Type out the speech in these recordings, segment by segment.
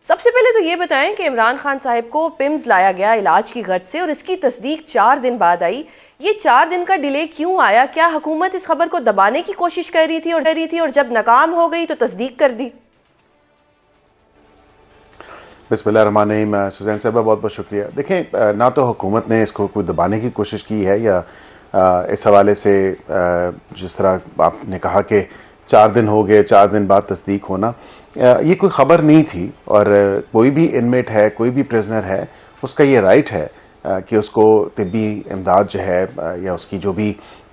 सबसे पहले तो ये बताएं कि इमरान खान साहब को पिम्स लाया गया इलाज की गर्ज से और इसकी तस्दीक 4 दिन बाद आई। ये 4 दिन का डिले क्यों आया? क्या हुकूमत इस खबर को दबाने की कोशिश कर रही थी और जब नाकाम हो गई तो तस्दीक कर दी? बिस्मिल्लाहिर्रहमानिर्रहीम। सुजैन साहब बहुत बहुत शुक्रिया। देखें, ना तो हुकूमत ने इसको कोई दबाने की कोशिश की है या इस हवाले से जिस तरह आपने कहा कि 4 दिन हो गए, 4 दिन बाद तस्दीक होना, ये कोई ख़बर नहीं थी। और कोई भी इनमेट है, कोई भी प्रिजनर है, उसका ये राइट है कि उसको तिब्बी इमदाद जो है या उसकी जो भी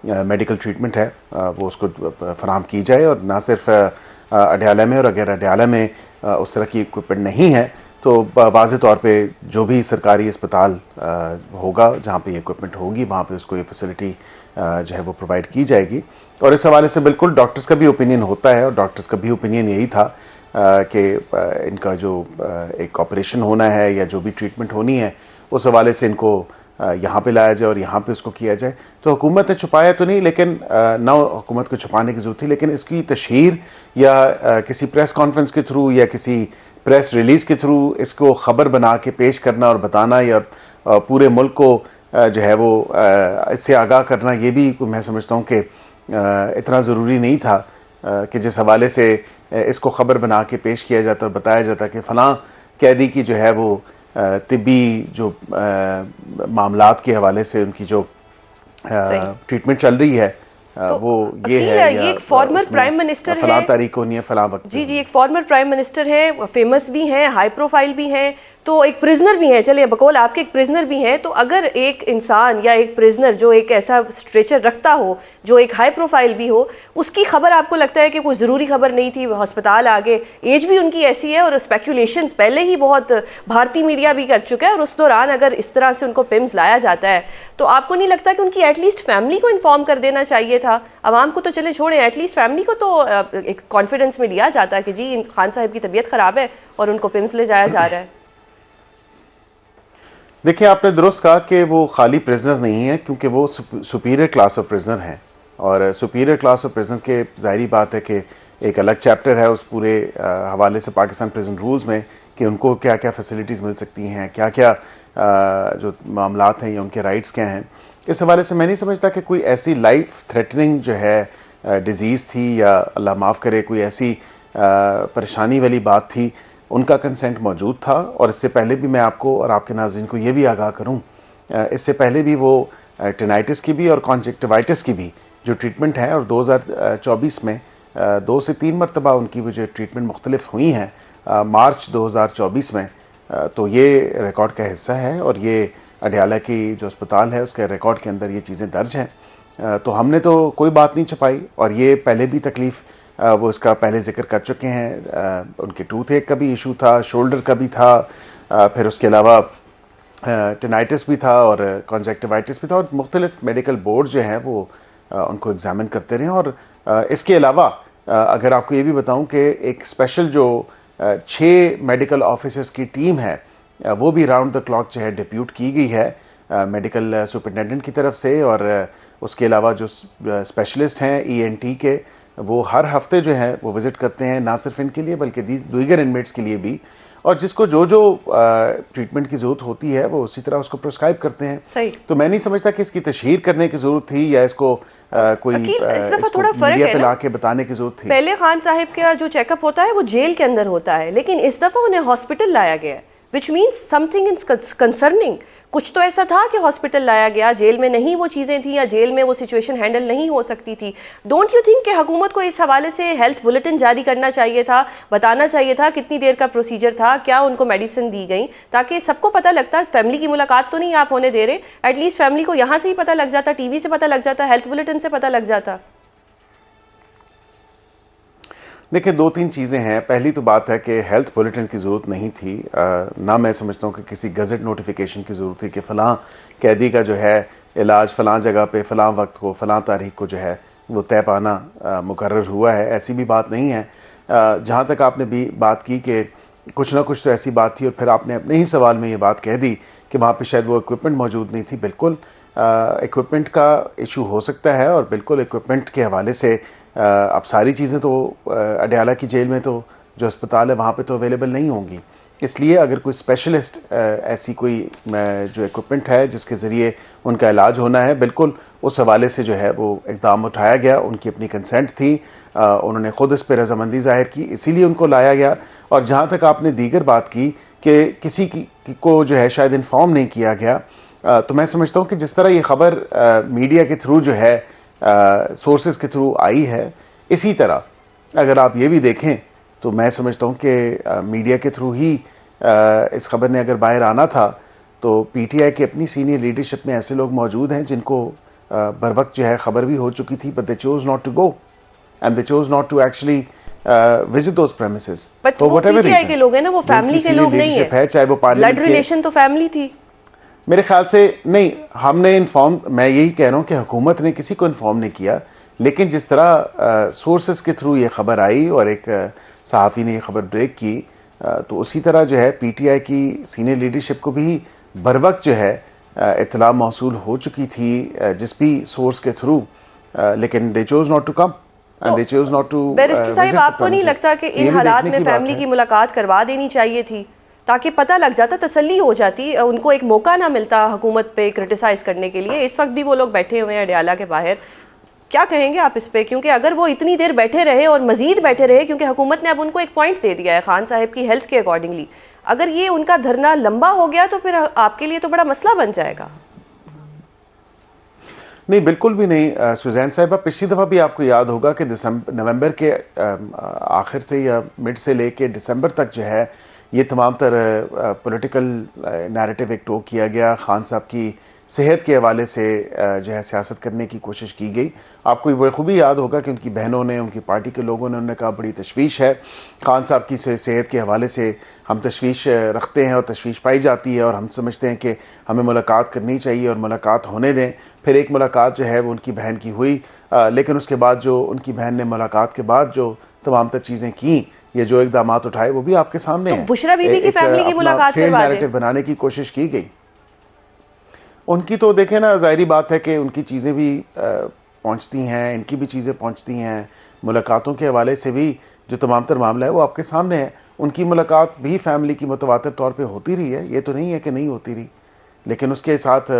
मेडिकल ट्रीटमेंट है वो उसको फराहम की जाए। और ना सिर्फ अडयाला में, और अगर अडयाला में उस तरह की इक्विपमेंट नहीं है तो वाज़े तौर पे जो भी सरकारी अस्पताल होगा जहाँ पे ये इक्विपमेंट होगी वहाँ पे उसको ये फैसिलिटी जो है वो प्रोवाइड की जाएगी। और इस हवाले से बिल्कुल डॉक्टर्स का भी ओपिनियन होता है, और डॉक्टर्स का भी ओपिनियन यही था कि इनका जो एक ऑपरेशन होना है या जो भी ट्रीटमेंट होनी है उस हवाले से इनको यहाँ पे लाया जाए और यहाँ पे उसको किया जाए। तो हुकूमत ने छुपाया तो नहीं, लेकिन ना हुकूमत को छुपाने की ज़रूरत थी, लेकिन इसकी तशहीर या किसी प्रेस कॉन्फ्रेंस के थ्रू या किसी प्रेस रिलीज़ के थ्रू इसको ख़बर बना के पेश करना और बताना या पूरे मुल्क को जो है वो इससे आगाह करना, ये भी मैं समझता हूँ कि इतना ज़रूरी नहीं था कि जिस हवाले से इसको ख़बर बना के पेश किया जाता और बताया जाता कि फ़लाँ कैदी की जो है वो तिब्बी जो मामलात के हवाले से उनकी जो ट्रीटमेंट चल रही है तो वो ये है, ये एक फॉर्मर प्राइम मिनिस्टर है, फलां तारीख को नहीं है, फलां वक्त। जी, एक फॉर्मर प्राइम मिनिस्टर है, फेमस भी हैं, हाई प्रोफाइल भी हैं, तो एक प्रिजनर भी है, चलिए बकौल आपके एक प्रिजनर भी हैं। तो अगर एक इंसान या एक प्रिजनर जो एक ऐसा स्ट्रेचर रखता हो जो एक हाई प्रोफाइल भी हो, उसकी खबर आपको लगता है कि कोई ज़रूरी खबर नहीं थी? अस्पताल आगे, एज भी उनकी ऐसी है और स्पेकुलेशंस पहले ही बहुत भारतीय मीडिया भी कर चुका है, और उस दौरान अगर इस तरह से उनको पिम्स लाया जाता है तो आपको नहीं लगता कि उनकी एटलीस्ट फैमिली को इन्फॉर्म कर देना चाहिए था? आवाम को तो चले छोड़ें, एटलीस्ट फैमिली को तो एक कॉन्फिडेंस में लिया जाता है कि जी खान साहब की तबीयत ख़राब है और उनको पिम्स ले जाया जा रहा है। देखिए, आपने दुरुस्त कहा कि वो खाली प्रिजनर नहीं है, क्योंकि वो सुपीरियर क्लास ऑफ प्रिजनर हैं। और सुपीरियर क्लास ऑफ प्रिजनर के ज़ाहिरी बात है कि एक अलग चैप्टर है उस पूरे हवाले से पाकिस्तान प्रिजन रूल्स में कि उनको क्या क्या फैसिलिटीज़ मिल सकती हैं, क्या क्या जो मामलात हैं या उनके राइट्स क्या हैं। इस हवाले से मैं नहीं समझता कि कोई ऐसी लाइफ थ्रेटनिंग जो है डिज़ीज़ थी या अल्लाह माफ़ करे कोई ऐसी परेशानी वाली बात थी। उनका कंसेंट मौजूद था। और इससे पहले भी मैं आपको और आपके नाज़रीन को ये भी आगाह करूं, इससे पहले भी वो टेनाइटिस की भी और कॉन्जक्टिवाइटिस की भी जो ट्रीटमेंट है, और 2024 में 2 से 3 मरतबा उनकी वो जो ट्रीटमेंट मुख्तलिफ हुई हैं मार्च 2024 में, तो ये रिकॉर्ड का हिस्सा है। और ये अडयाला की जो अस्पताल है उसके रिकॉर्ड के अंदर ये चीज़ें दर्ज हैं। तो हमने तो कोई बात नहीं छुपाई, और ये पहले भी तकलीफ़ वो इसका पहले जिक्र कर चुके हैं। उनके टूथ एक का भी इशू था, शोल्डर का भी था, फिर उसके अलावा टेनाइटिस भी था और कॉन्जक्टिवाइटिस भी था, और मुख्तलिफ मेडिकल बोर्ड जो हैं वो उनको एग्ज़ामिन करते रहे। और इसके अलावा अगर आपको ये भी बताऊं कि एक स्पेशल जो 6 मेडिकल ऑफिसर्स की टीम है वो भी राउंड द क्लॉक जो है डिप्यूट की गई है मेडिकल सुपरिटेंडेंट की तरफ से। और उसके अलावा जो स्पेशलिस्ट हैं ENT के, वो हर हफ्ते जो है वो विज़िट करते हैं, ना सिर्फ इनके लिए बल्कि दीगर इनमेट्स के लिए भी। और जिसको जो जो ट्रीटमेंट की ज़रूरत होती है वो उसी तरह उसको प्रिस्क्राइब करते हैं। सही। तो मैं नहीं समझता कि इसकी तशहीर करने की ज़रूरत थी या इसको कोई मीडिया पे ला के बताने की ज़रूरत थी। पहले खान साहब का जो चेकअप होता है वो जेल के अंदर होता है, लेकिन इस दफ़ा उन्हें हॉस्पिटल लाया गया है, which means something is concerning. कुछ तो ऐसा था कि हॉस्पिटल लाया गया, जेल में नहीं वो चीज़ें थी या जेल में वो सिचुएशन हैंडल नहीं हो सकती थी। डोंट यू थिंक कि हुकूमत को इस हवाले से हेल्थ बुलेटिन जारी करना चाहिए था, बताना चाहिए था कितनी देर का प्रोसीजर था, क्या उनको मेडिसिन दी गई, ताकि सबको पता लगता। फैमिली की मुलाकात तो नहीं आप होने दे रहे, एटलीस्ट फैमिली को यहाँ से ही पता लग जाता, टीवी से पता लग जाता, हेल्थ बुलेटिन से पता लग जाता। देखिए, 2-3 चीज़ें हैं। पहली तो बात है कि हेल्थ बुलेटिन की ज़रूरत नहीं थी, ना मैं समझता हूँ कि किसी गज़ट नोटिफिकेशन की ज़रूरत थी कि फ़लाँ कैदी का जो है इलाज फ़लाँ जगह पे फ़लाँ वक्त को फ़लाँ तारीख को जो है वो तय पाना मुकर्रर हुआ है। ऐसी भी बात नहीं है। जहाँ तक आपने भी बात की कि कुछ ना कुछ तो ऐसी बात थी, और फिर आपने अपने ही सवाल में ये बात कह दी कि वहाँ पे शायद वो इक्विपमेंट मौजूद नहीं थी। बिल्कुल इक्विपमेंट का इशू हो सकता है, और बिल्कुल इक्विपमेंट के हवाले से अब सारी चीज़ें तो अडयाला की जेल में तो जो अस्पताल है वहाँ पे तो अवेलेबल नहीं होंगी। इसलिए अगर कोई स्पेशलिस्ट ऐसी कोई जो इक्विपमेंट है जिसके ज़रिए उनका इलाज होना है, बिल्कुल उस हवाले से जो है वो इक़दाम उठाया गया। उनकी अपनी कंसेंट थी, उन्होंने ख़ुद इस पर रजामंदी ज़ाहिर की, इसीलिए उनको लाया गया। और जहाँ तक आपने दीगर बात की कि किसी को जो है शायद इन्फॉर्म नहीं किया गया, तो मैं समझता हूँ कि जिस तरह ये ख़बर मीडिया के थ्रू जो है सोर्सेज के थ्रू आई है, इसी तरह अगर आप ये भी देखें तो मैं समझता हूँ कि मीडिया के थ्रू ही इस खबर ने अगर बाहर आना था, तो पीटीआई की अपनी सीनियर लीडरशिप में ऐसे लोग मौजूद हैं जिनको बर वक्त जो है खबर भी हो चुकी थी, but they chose not to go and they chose not to actually visit those premises. But वो पीटीआई के लोग हैं ना, वो फैमिली के लोग नहीं है, चाहे वो पार्लियामेंट ब्लड रिलेशन तो फैमिली थी। मेरे ख्याल से नहीं, हमने इन्फॉर्म, मैं यही कह रहा हूँ कि हुकूमत ने किसी को इन्फॉर्म नहीं किया, लेकिन जिस तरह सोर्सेस के थ्रू ये खबर आई और एक सहाफ़ी ने ये खबर ब्रेक की, तो उसी तरह जो है पीटीआई की सीनियर लीडरशिप को भी बर वक्त जो है इत्तला मौसूल हो चुकी थी जिस भी सोर्स के थ्रू, लेकिन they chose not to come and they chose not to. Barrister साहब, आपको नहीं लगता कि इन हालात में फैमिली की मुलाकात करवा देनी चाहिए थी, ताकि पता लग जाता, तसल्ली हो जाती, उनको एक मौका ना मिलता हुकूमत पे क्रिटिसाइज़ करने के लिए? इस वक्त भी वो लोग बैठे हुए हैं अडयाला के बाहर, क्या कहेंगे आप इस पे? क्योंकि अगर वो इतनी देर बैठे रहे और मजीद बैठे रहे, क्योंकि हुकूमत ने अब उनको एक पॉइंट दे दिया है खान साहब की हेल्थ के अकॉर्डिंगली, अगर ये उनका धरना लंबा हो गया तो फिर आपके लिए तो बड़ा मसला बन जाएगा। नहीं, बिल्कुल भी नहीं सुजैन साहिबा, पिछली दफ़ा भी आपको याद होगा कि नवंबर के आखिर से या मिड से लेके दिसंबर तक जो है ये तमाम तर पॉलिटिकल नैरेटिव एक टो किया गया, खान साहब की सेहत के हवाले से जो है सियासत करने की कोशिश की गई। आपको बखूबी याद होगा कि उनकी बहनों ने, उनकी पार्टी के लोगों ने उन्होंने कहा बड़ी तशवीश है खान साहब की सेहत के हवाले से, हम तशवीश रखते हैं और तशवीश पाई जाती है और हम समझते हैं कि हमें मुलाकात करनी चाहिए और मुलाकात होने दें। फिर एक मुलाकात जो है वो उनकी बहन की हुई, लेकिन उसके बाद जो उनकी बहन ने मुलाकात के बाद जो तमाम तर चीज़ें की, ये जो इक़दाम उठाए, वो भी आपके सामने हैं। बुशरा बीबी की फैमिली की मुलाकात करवा दें, बनाने की कोशिश की गई। उनकी तो देखें ना, ज़ाहिरी बात है कि उनकी चीज़ें भी पहुंचती हैं, इनकी भी चीज़ें पहुंचती हैं, मुलाकातों के हवाले से भी जो तमाम तर मामला है वो आपके सामने है। उनकी मुलाकात भी फैमिली की मुतवातिर तौर पे होती रही है, ये तो नहीं है कि नहीं होती रही, लेकिन उसके साथ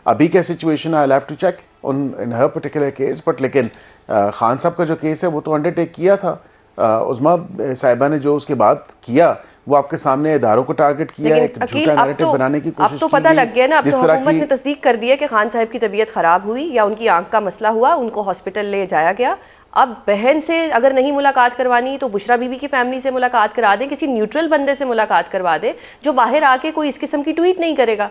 अभी क्या situation I have to check in her particular case, but लेकिन खान साहब का जो केस है वो तो अंडरटेक किया था उज़मा साहिबा ने, जो उसके बाद किया वो आपके सामने इदारों को टारगेट किया, एक झूठा नैरेटिव बनाने की कोशिश की। अब तो पता लग गया ना, अब तो हुकूमत ने तस्दीक कर दी है कि खान साहब की तबीयत ख़राब हुई या उनकी आंख का मसला हुआ, उनको हॉस्पिटल ले जाया गया। अब बहन से अगर नहीं मुलाकात करवानी तो बुशरा बीबी की फैमिली से मुलाकात करा दें, किसी न्यूट्रल बंदे से मुलाकात करवा दें जो बाहर आके कोई इस किस्म की ट्वीट नहीं करेगा।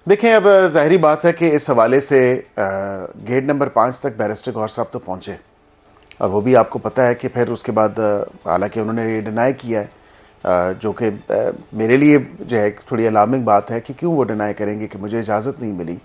देखें, अब ज़ाहिरी बात है कि इस हवाले से गेट नंबर 5 तक बैरिस्टर गौहर साहब तो पहुँचे, और वो भी आपको पता है कि फिर उसके बाद हालांकि उन्होंने ये डिनाई किया है, जो कि मेरे लिए जो है थोड़ी अलार्मिंग बात है कि क्यों वो डिनाई करेंगे कि मुझे इजाज़त नहीं मिली।